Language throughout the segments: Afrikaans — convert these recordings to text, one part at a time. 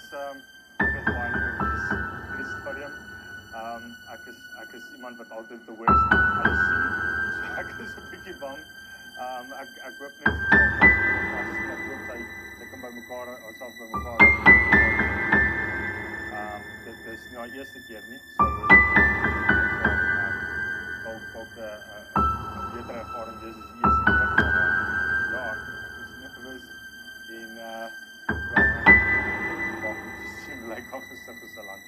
is baie lief vir die stadium. Ek is iemand wat altyd the worst alles sien, so ek is 'n bietjie bang. Ek hoop net ek hoop sy kan by mekaar, alself by mekaar. Dit is nou die eerste keer nie, so dalk 'n beter ervaring wees as die eerste keer, maar ja, ek is nerveus en ja, ek sien lyk al gesig is 'n land.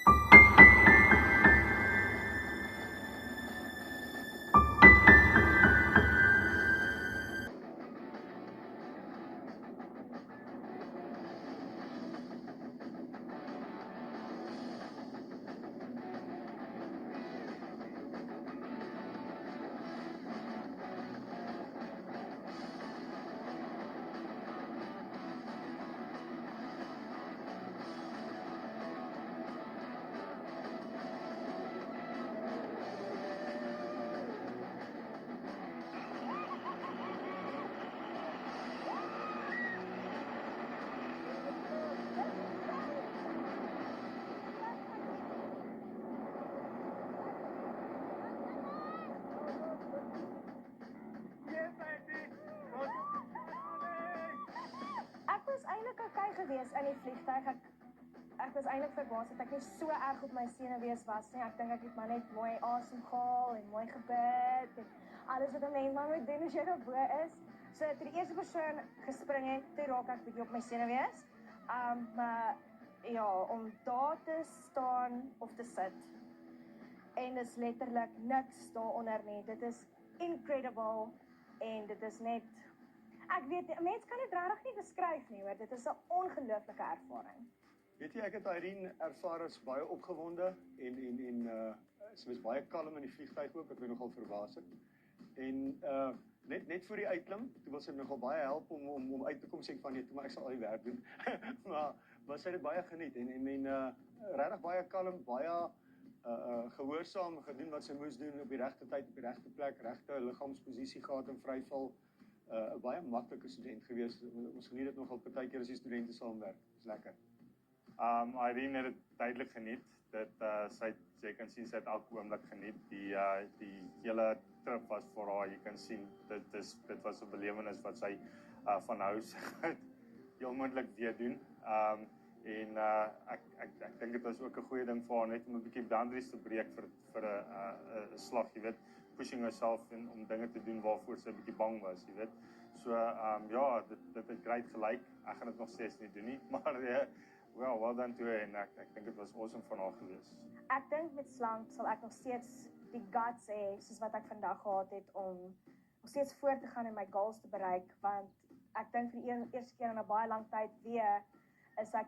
Ek was eintlik okay gewees in die vliegtuig. Ek was eintlik verbaas dat ek nie so erg op my senuwees was nie. Ek dink ek het maar net mooi asem gehaal en mooi gebid en alles wat 'n mens maar moet doen as jy op bo is. So toe die eerste persoon gespring het, toe raak ek bietjie op my senuwees. Maar ja, om daar te staan of te sit en is letterlik niks daaronder nie. Dit is incredible en dit is net, ek weet, 'n mens kan dit regtig nie beskryf nie, hoor. Dit is 'n ongelooflike ervaring. Weet jy, ek het Irene ervaar as baie opgewonde en sy was baie kalm in die vliegtuig ook, wat my nogal verbaas het. En net voor die uitklim, toe wil sy nogal baie help om uit te kom, sê ek van nee, toe maar ek sal al die werk doen. Maar sy het baie geniet en regtig baie kalm, baie gehoorsaam gedoen wat sy moes doen op die regte tyd, op die regte plek, regte liggaamsposisie gehad en vryval. 'n baie maklike student gewees. Ons geniet dit nogal partykeer as die studente saamwerk. Dis lekker. Irene het dit duidelik geniet. Jy kan sien sy het elke oomblik geniet. Die hele trip was vir haar, jy kan sien dit was 'n belewenis wat sy van nou heel moontlik weer doen. Ek dink dit was ook 'n goeie ding vir haar net om 'n bietjie boundaries te breek vir 'n slag, jy weet, pushing herself om dinge te doen waarvoor sy 'n bietjie bang was, jy weet. So ja, dit het great gelyk. Ek gaan dit nog steeds nie doen nie, maar well done to her en ek dink dit was awesome van haar gewees. Ek dink met slank sal ek nog steeds die guts hê, soos wat ek vandag gehad het, om nog steeds voort te gaan en my goals te bereik, want ek dink vir die eerste keer in 'n baie lang tyd weer is ek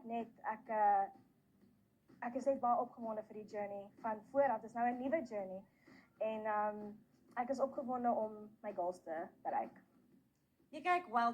is net baie opgewonde vir die journey van vooraf. Dit is nou 'n nuwe journey en ek is opgewonde om my goals te bereik. Jy kyk, well done.